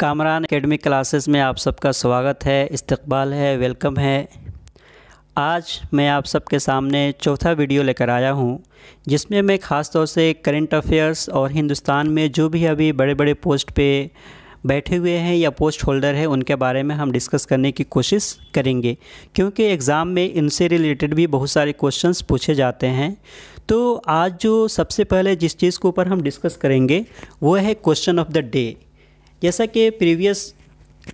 Kamran academic classes में आप सबका स्वागत है, इस्तकबाल है, वेलकम है। आज मैं आप सबके सामने चौथा वीडियो लेकर आया हूं, जिसमें मैं ख़ास तौर से करंट अफेयर्स और हिंदुस्तान में जो भी अभी बड़े बड़े पोस्ट पे बैठे हुए हैं या पोस्ट होल्डर हैं उनके बारे में हम डिस्कस करने की कोशिश करेंगे, क्योंकि एग्ज़ाम में इनसे रिलेटेड भी बहुत सारे क्वेश्चंस पूछे जाते हैं। तो आज जो सबसे पहले जिस चीज़ के ऊपर हम डिस्कस करेंगे वो है क्वेश्चन ऑफ द डे। जैसा कि प्रीवियस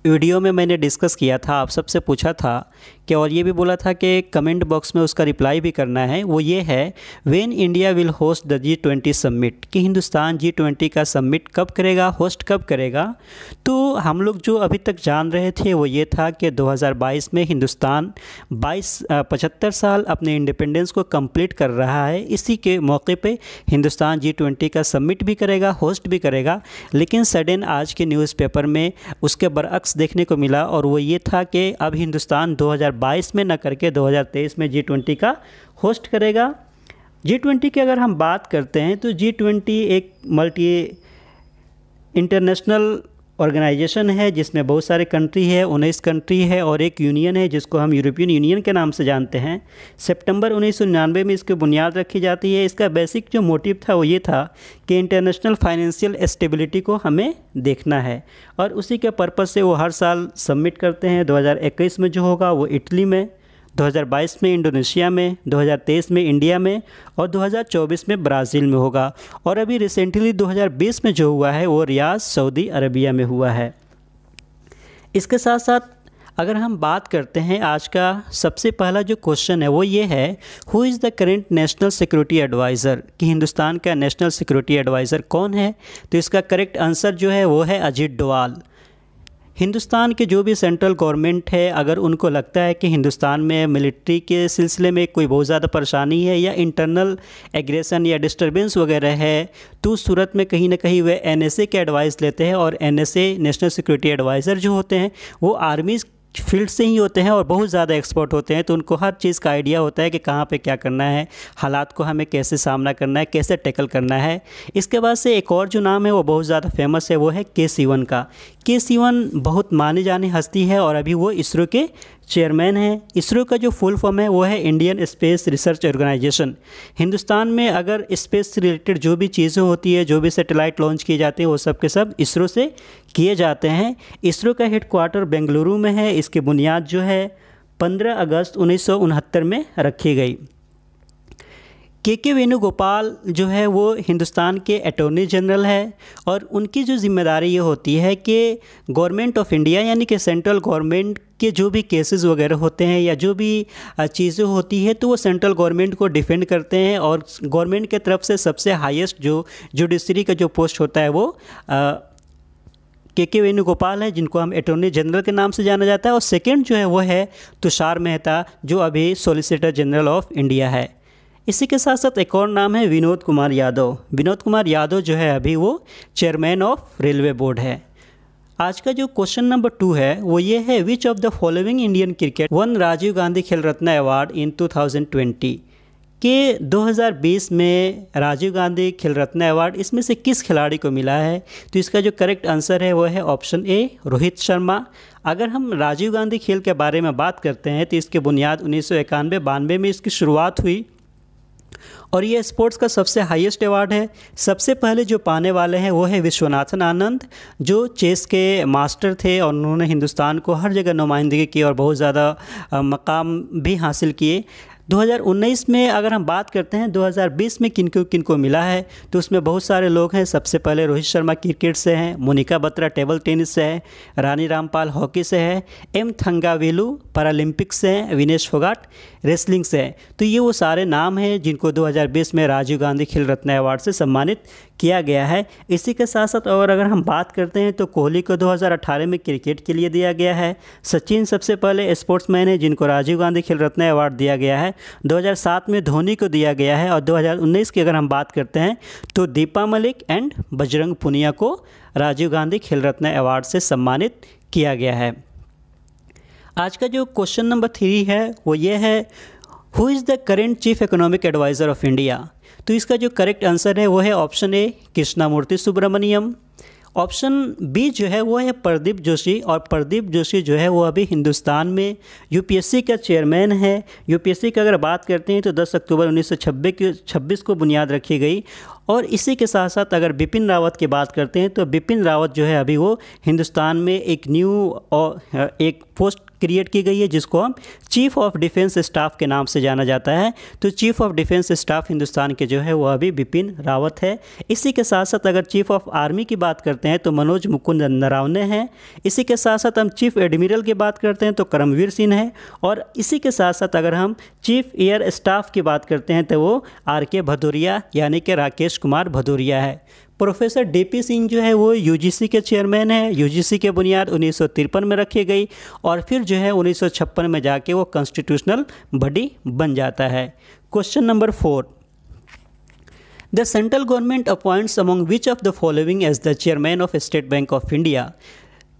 वीडियो में मैंने डिस्कस किया था, आप सबसे पूछा था कि और ये भी बोला था कि कमेंट बॉक्स में उसका रिप्लाई भी करना है। वो ये है, when India will host the G20 summit, कि हिंदुस्तान G20 का समिट कब करेगा, होस्ट कब करेगा। तो हम लोग जो अभी तक जान रहे थे वो ये था कि 2022 में हिंदुस्तान 75 साल अपने इंडिपेंडेंस को कंप्लीट कर रहा है। इसी के मौके पे हिंदुस्तान G20 का समिट भी करेगा, होस्ट भी करेगा। लेकिन सडन आज के न्यूज़पेपर में उसके बरअक्स देखने को मिला, और वो ये था कि अब हिंदुस्तान 2022 में न करके 2023 में G20 का होस्ट करेगा। G20 की अगर हम बात करते हैं तो G20 एक मल्टी इंटरनेशनल ऑर्गेनाइजेशन है जिसमें बहुत सारे कंट्री है, 19 कंट्री है, और एक यूनियन है जिसको हम यूरोपियन यूनियन के नाम से जानते हैं। सितंबर 1999 में इसकी बुनियाद रखी जाती है। इसका बेसिक जो मोटिव था वो ये था कि इंटरनेशनल फाइनेंशियल स्टेबिलिटी को हमें देखना है, और उसी के पर्पज़ से वो हर साल सबमिट करते हैं। 2021 में जो होगा वो इटली में, 2022 में इंडोनेशिया में, 2023 में इंडिया में, और 2024 में ब्राज़ील में होगा। और अभी रिसेंटली 2020 में जो हुआ है वो रियाद सऊदी अरबिया में हुआ है। इसके साथ साथ अगर हम बात करते हैं, आज का सबसे पहला जो क्वेश्चन है वो ये है, who is the current national security adviser, कि हिंदुस्तान का नेशनल सिक्योरिटी एडवाइज़र कौन है। तो इसका करेक्ट आंसर जो है वो है अजीत डोवाल। हिंदुस्तान के जो भी सेंट्रल गवर्नमेंट है, अगर उनको लगता है कि हिंदुस्तान में मिलिट्री के सिलसिले में कोई बहुत ज़्यादा परेशानी है या इंटरनल एग्रेशन या डिस्टर्बेंस वगैरह है, तो उस सूरत में कहीं ना कहीं वे NSA के एडवाइस लेते हैं। और NSA नेशनल सिक्योरिटी एडवाइज़र जो होते हैं वो आर्मी फील्ड से ही होते हैं और बहुत ज़्यादा एक्सपर्ट होते हैं। तो उनको हर चीज़ का आइडिया होता है कि कहाँ पे क्या करना है, हालात को हमें कैसे सामना करना है, कैसे टैकल करना है। इसके बाद से एक और जो नाम है वो बहुत ज़्यादा फेमस है, वो है K-Sivan का। K-Sivan बहुत मानी जानी हस्ती है और अभी वो इसरो के चेयरमैन है। इसरो का जो फुल फॉर्म है वो है Indian Space Research Organisation. Hindustan में अगर स्पेस से रिलेटेड जो भी चीज़ें होती है, जो भी सैटेलाइट लॉन्च किए जाते हैं, वो सब के सब इसरो से किए जाते हैं। इसरो का हेडक्वार्टर बेंगलुरु में है। इसकी बुनियाद जो है 15 अगस्त 1969 में रखी गई। के वेणुगोपाल जो है वो हिंदुस्तान के अटॉर्नी जनरल है, और उनकी जो जिम्मेदारी ये होती है कि गवर्नमेंट ऑफ इंडिया यानी कि सेंट्रल गवर्नमेंट के जो भी केसेस वगैरह होते हैं या जो भी चीज़ें होती है तो वो सेंट्रल गवर्नमेंट को डिफेंड करते हैं। और गवर्नमेंट के तरफ से सबसे हाईएस्ट जो जुडिशरी का जो पोस्ट होता है वो के वेणुगोपाल है, जिनको हम अटॉर्नी जनरल के नाम से जाना जाता है। और सेकेंड जो है वो है तुषार मेहता, जो अभी सॉलिसिटर जनरल ऑफ इंडिया है। इसी के साथ साथ एक और नाम है विनोद कुमार यादव। विनोद कुमार यादव जो है अभी वो चेयरमैन ऑफ रेलवे बोर्ड है। आज का जो क्वेश्चन नंबर 2 है वो ये है, which of the following Indian cricket won Rajiv Gandhi Khel Ratna award in 2020, के 2020 में राजीव गांधी खेल रत्न अवार्ड इसमें से किस खिलाड़ी को मिला है। तो इसका जो करेक्ट आंसर है वो है ऑप्शन ए, रोहित शर्मा। अगर हम राजीव गांधी खेल के बारे में बात करते हैं तो इसकी बुनियाद 1991-92 में इसकी शुरुआत हुई, और ये स्पोर्ट्स का सबसे हाईएस्ट अवार्ड है। सबसे पहले जो पाने वाले हैं वो है विश्वनाथन आनंद, जो चेस के मास्टर थे, और उन्होंने हिंदुस्तान को हर जगह नुमाइंदगी की और बहुत ज़्यादा मकाम भी हासिल किए। 2019 में अगर हम बात करते हैं 2020 में किनको मिला है, तो उसमें बहुत सारे लोग हैं। सबसे पहले रोहित शर्मा क्रिकेट से हैं, मोनिका बत्रा टेबल टेनिस से है, रानी रामपाल हॉकी से है, एम थंगावेलु पैरालंपिक्स से हैं, विनेश फोगाट रेसलिंग से है। तो ये वो सारे नाम हैं जिनको 2020 में राजीव गांधी खेल रत्न अवार्ड से सम्मानित किया गया है। इसी के साथ साथ और अगर हम बात करते हैं तो कोहली को 2018 में क्रिकेट के लिए दिया गया है। सचिन सबसे पहले स्पोर्ट्समैन है जिनको राजीव गांधी खेल रत्न अवार्ड दिया गया है। 2007 में धोनी को दिया गया है, और 2019 की अगर हम बात करते हैं तो दीपा मलिक एंड बजरंग पुनिया को राजीव गांधी खेल रत्न अवार्ड से सम्मानित किया गया है। आज का जो क्वेश्चन नंबर 3 है वो ये है, who is the current chief economic adviser of India. तो इसका जो करेक्ट आंसर है वो है option A, Krishnamurthy Subramanian. Option B जो है वो है प्रदीप जोशी, और प्रदीप जोशी जो है वो अभी हिंदुस्तान में यूपीएससी का चेयरमैन है। यूपीएससी की अगर बात करते हैं तो 10 अक्टूबर 1926 को बुनियाद रखी गई। और इसी के साथ साथ अगर बिपिन रावत की बात करते हैं तो बिपिन रावत जो है अभी वो हिंदुस्तान में एक न्यू एक पोस्ट क्रिएट की गई है जिसको हम चीफ ऑफ डिफेंस स्टाफ के नाम से जाना जाता है। तो chief of defence staff Hindustan के जो है वो अभी बिपिन रावत है। इसी के साथ साथ अगर चीफ ऑफ आर्मी की बात करते हैं तो मनोज मुकुंद नरावने हैं। इसी के साथ साथ हम चीफ एडमिरल की बात करते हैं तो करमवीर सिंह है। और इसी के साथ साथ अगर हम चीफ एयर स्टाफ की बात करते हैं तो वो आर.के. भदौरिया यानी कि राकेश कुमार भदौरिया है। प्रोफेसर डीपी सिंह जो है वो यूजीसी के चेयरमैन है। यूजीसी के बुनियाद 1953 में रखी गई और फिर जो है 1956 में जाके वो कॉन्स्टिट्यूशनल बॉडी बन जाता है। Question number 4, the central government appoints among which of the following as the chairman of State Bank of India.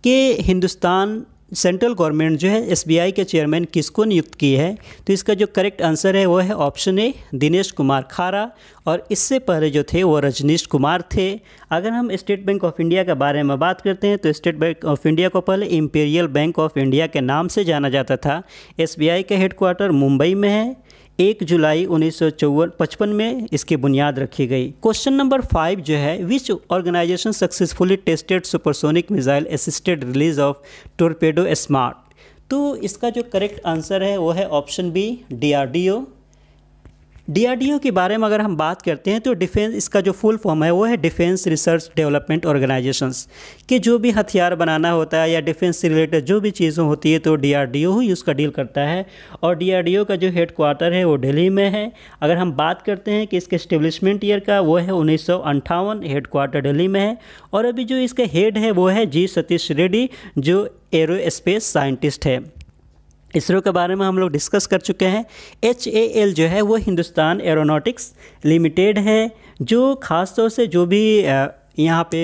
के हिंदुस्तान सेंट्रल गवर्नमेंट जो है एसबीआई के चेयरमैन किसको नियुक्त की है? तो इसका जो करेक्ट आंसर है वो है ऑप्शन ए दिनेश कुमार खारा, और इससे पहले जो थे वो रजनीश कुमार थे। अगर हम स्टेट बैंक ऑफ इंडिया के बारे में बात करते हैं तो स्टेट बैंक ऑफ इंडिया को पहले इंपीरियल बैंक ऑफ इंडिया के नाम से जाना जाता था। एसबीआई का हेडक्वार्टर मुंबई में है। 1 जुलाई 1955 में इसकी बुनियाद रखी गई। क्वेश्चन नंबर 5 जो है, which organisation successfully tested supersonic missile assisted release of torpedo smart. तो इसका जो करेक्ट आंसर है वो है ऑप्शन बी डीआरडीओ। डीआरडीओ के बारे में अगर हम बात करते हैं तो डिफेंस, इसका जो फुल फॉर्म है वो है डिफेंस रिसर्च डेवलपमेंट ऑर्गेनाइजेशंस, कि जो भी हथियार बनाना होता है या डिफेंस से रिलेटेड जो भी चीज़ें होती है तो डीआरडीओ ही उसका डील करता है। और डीआरडीओ का जो हेडक्वार्टर है वो दिल्ली में है। अगर हम बात करते हैं कि इसके एस्टेब्लिशमेंट ईयर का, वो है 1958, हेडक्वार्टर दिल्ली में है। और अभी जो इसका हेड है वो है जी सतीश रेड्डी, जो एरोस्पेस साइंटिस्ट है। इसरो के बारे में हम लोग डिस्कस कर चुके हैं। HAL जो है वो हिंदुस्तान एरोनॉटिक्स लिमिटेड है, जो ख़ास तौर से जो भी यहाँ पे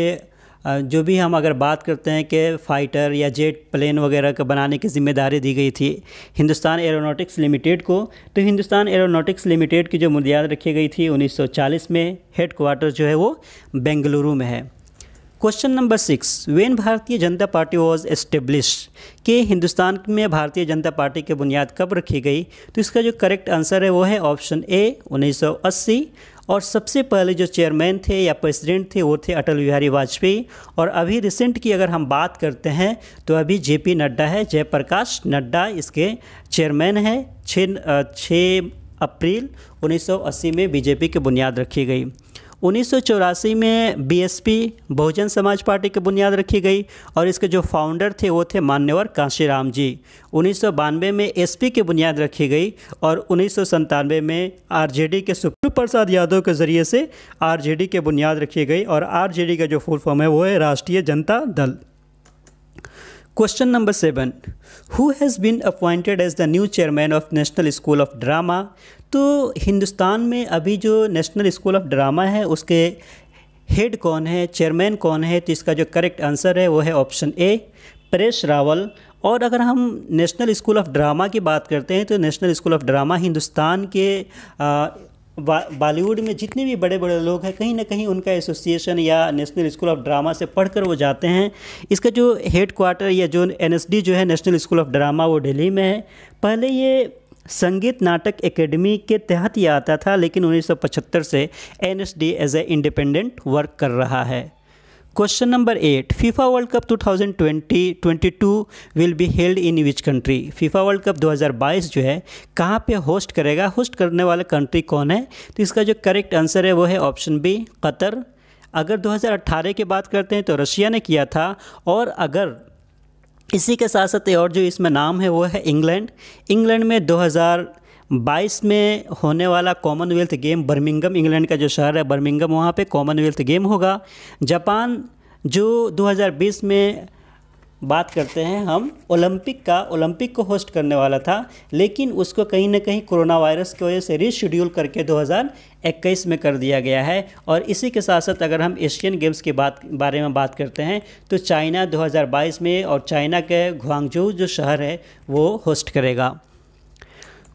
जो भी हम अगर बात करते हैं कि फ़ाइटर या जेट प्लेन वगैरह का बनाने की जिम्मेदारी दी गई थी हिंदुस्तान एरोनॉटिक्स लिमिटेड को। तो हिंदुस्तान एरोनॉटिक्स लिमिटेड की जो बुनियाद रखी गई थी 1940 में। हेडक्वार्टर जो है वो बेंगलुरु में है। Question number 6, when Bharatiya Janata party was establish, के हिंदुस्तान में भारतीय जनता पार्टी की बुनियाद कब रखी गई? तो इसका जो करेक्ट आंसर है वो है ऑप्शन ए 1980। और सबसे पहले जो चेयरमैन थे या प्रेसिडेंट थे वो थे अटल बिहारी वाजपेयी। और अभी रिसेंट की अगर हम बात करते हैं तो अभी JP नड्डा है, जयप्रकाश नड्डा इसके चेयरमैन है। 6 अप्रैल 1980 में बीजेपी की बुनियाद रखी गई। 1984 में BSP बहुजन समाज पार्टी की बुनियाद रखी गई और इसके जो फाउंडर थे वो थे मान्यवर कांशीराम जी। 1992 में SP की बुनियाद रखी गई और 1997 में RJD के सुप्रीम प्रसाद यादव के ज़रिए से RJD की बुनियाद रखी गई और RJD का जो फुल फॉर्म है वो है Rashtriya Janata Dal. Question number 7, who has been appointed as the new chairman of National School of Drama. तो हिंदुस्तान में अभी जो नेशनल स्कूल ऑफ ड्रामा है उसके हेड कौन है, चेयरमैन कौन है? तो इसका जो करेक्ट आंसर है वो है ऑप्शन ए परेश रावल। और अगर हम नेशनल स्कूल ऑफ ड्रामा की बात करते हैं तो national School of drama Hindustan के बॉलीवुड में जितने भी बड़े बड़े लोग हैं कहीं ना कहीं उनका एसोसिएशन या नेशनल स्कूल ऑफ ड्रामा से पढ़कर वो जाते हैं। इसका जो हेड क्वार्टर या जो NSD जो है नेशनल स्कूल ऑफ ड्रामा वो दिल्ली में है। पहले ये संगीत नाटक एकेडमी के तहत ही आता था, लेकिन 1975 से NSD as a independent work कर रहा है। Question number 8, FIFA World Cup 2022 will be held in which country. FIFA World Cup 2022 जो है कहाँ पे होस्ट करेगा, होस्ट करने वाला कंट्री कौन है? तो इसका जो करेक्ट आंसर है वो है ऑप्शन बी कतर। अगर 2018 की बात करते हैं तो रशिया ने किया था। और अगर इसी के साथ साथ और जो इसमें नाम है वो है इंग्लैंड। इंग्लैंड में 2022 में होने वाला कॉमनवेल्थ गेम बर्मिंघम, इंग्लैंड का जो शहर है बर्मिंघम, वहाँ पे कॉमनवेल्थ गेम होगा। जापान जो 2020 में बात करते हैं हम ओलंपिक को होस्ट करने वाला था, लेकिन उसको कहीं ना कहीं कोरोना वायरस की वजह से रीशेड्यूल करके 2021 में कर दिया गया है। और इसी के साथ साथ अगर हम एशियन गेम्स के बारे में बात करते हैं तो चाइना 2022 में और चाइना के ग्वांगझू जो शहर है वो होस्ट करेगा।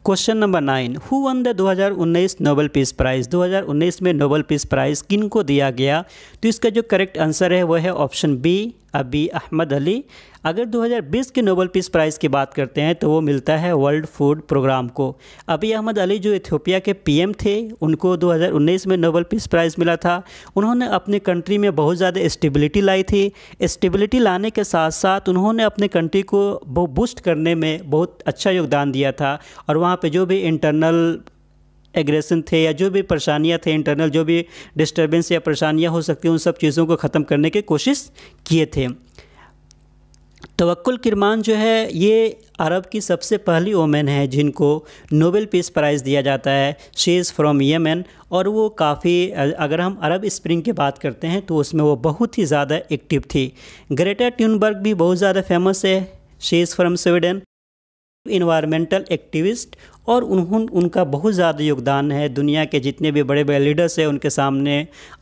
Question number 9, who one the 2019 Nobel peace prize. 2019 में नोबेल पीस प्राइज़ किन को दिया गया? तो इसका जो करेक्ट आंसर है वह है ऑप्शन बी, अबी अहमद अली। अगर 2020 के नोबेल पीस प्राइज़ की बात करते हैं तो वो मिलता है वर्ल्ड फूड प्रोग्राम को। अबी अहमद अली जो इथियोपिया के पीएम थे, उनको 2019 में नोबेल पीस प्राइज़ मिला था। उन्होंने अपने कंट्री में बहुत ज़्यादा स्टेबिलिटी लाई थी। स्टेबिलिटी लाने के साथ साथ उन्होंने अपने कंट्री को बूस्ट करने में बहुत अच्छा योगदान दिया था, और वहाँ पे जो भी इंटरनल एग्रेशन थे या जो भी परेशानियां थे, इंटरनल जो भी डिस्टर्बेंस या परेशानियां हो सकती हैं, उन सब चीज़ों को ख़त्म करने की कोशिश किए थे। तवक्कुल किरमान जो है ये अरब की सबसे पहली वोमेन है जिनको नोबेल पीस प्राइज़ दिया जाता है। शी इज़ फ्रॉम यमन, और वो काफ़ी, अगर हम अरब स्प्रिंग की बात करते हैं तो उसमें वो बहुत ही ज़्यादा एक्टिव थी। ग्रेटा थुनबर्ग भी बहुत ज़्यादा फेमस है। She is from Sweden, environmental activist, और उनका बहुत ज़्यादा योगदान है। दुनिया के जितने भी बड़े बड़े लीडर्स हैं उनके सामने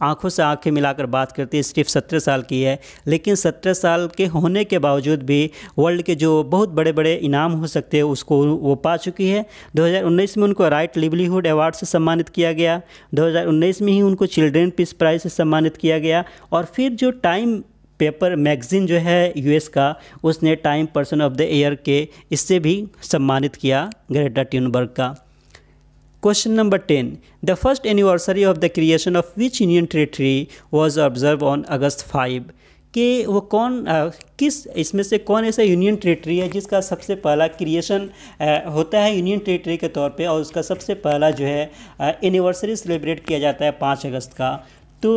आंखों से आंखें मिलाकर बात करती है। सिर्फ 17 साल की है, लेकिन 17 साल के होने के बावजूद भी वर्ल्ड के जो बहुत बड़े बड़े इनाम हो सकते हैं उसको वो पा चुकी है। 2019 में उनको राइट लिवलीहुड अवार्ड से सम्मानित किया गया। 2019 में ही उनको चिल्ड्रेन पीस प्राइज़ से सम्मानित किया गया, और फिर जो टाइम पेपर मैगज़ीन जो है यूएस का, उसने time person of the year के इससे भी सम्मानित किया ग्रेटा थुनबर्ग का। Question number 10, the first anniversary of the creation of which union territory was observe on August 5। कि वो किस इसमें से कौन ऐसा यूनियन टेरिटरी है जिसका सबसे पहला क्रिएशन होता है यूनियन टेरिटरी के तौर पे, और उसका सबसे पहला जो है एनिवर्सरी सेलिब्रेट किया जाता है 5 अगस्त का। तो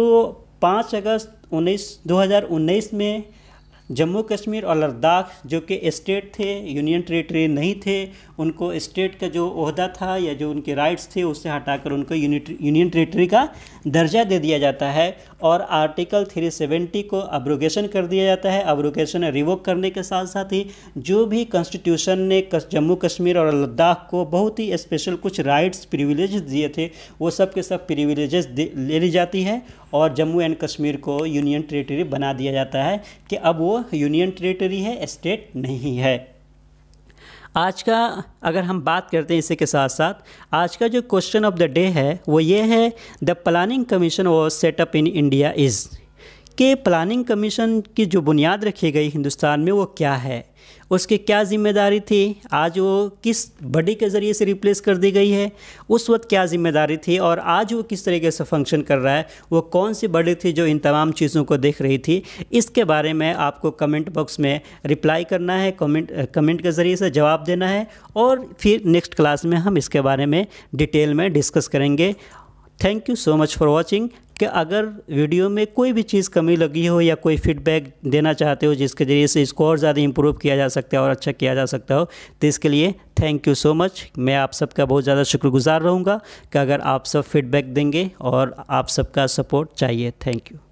5 अगस्त 2019 में जम्मू कश्मीर और लद्दाख जो कि स्टेट थे, यूनियन टेरिटरी नहीं थे, उनको स्टेट का जो ओहदा था या जो उनके राइट्स थे उससे हटाकर उनको यूनियन टेरिटरी का दर्जा दे दिया जाता है, और आर्टिकल 370 को अब्रोगेशन कर दिया जाता है। अब्रोगेशन रिवोक करने के साथ साथ ही जो भी कॉन्स्टिट्यूशन ने जम्मू कश्मीर और लद्दाख को बहुत ही स्पेशल कुछ राइट्स प्रिविलेजेस दिए थे, वो सब के सब प्रिविलेजेस ले ली जाती है, और जम्मू एंड कश्मीर को यूनियन टेरिटरी बना दिया जाता है कि अब वो यूनियन टेरिटरी है, स्टेट नहीं है। आज का अगर हम बात करते हैं इसी के साथ साथ, आज का जो क्वेश्चन ऑफ द डे है वो ये है, the planning commission was set up in India is. कि प्लानिंग कमीशन की जो बुनियाद रखी गई हिंदुस्तान में वो क्या है, उसकी क्या जिम्मेदारी थी, आज वो किस बॉडी के ज़रिए से रिप्लेस कर दी गई है, उस वक्त क्या जिम्मेदारी थी, और आज वो किस तरीके से फंक्शन कर रहा है, वो कौन सी बॉडी थी जो इन तमाम चीज़ों को देख रही थी। इसके बारे में आपको कमेंट बॉक्स में रिप्लाई करना है, कमेंट के ज़रिए से जवाब देना है, और फिर नेक्स्ट क्लास में हम इसके बारे में डिटेल में डिस्कस करेंगे। Thank you so much for watching. कि अगर वीडियो में कोई भी चीज़ कमी लगी हो या कोई फीडबैक देना चाहते हो जिसके ज़रिए से इसको और ज़्यादा इम्प्रूव किया जा सकता है और अच्छा किया जा सकता हो, तो इसके लिए थैंक यू सो मच। मैं आप सबका बहुत ज़्यादा शुक्रगुजार रहूँगा कि अगर आप सब फीडबैक देंगे, और आप सबका सपोर्ट चाहिए। Thank you.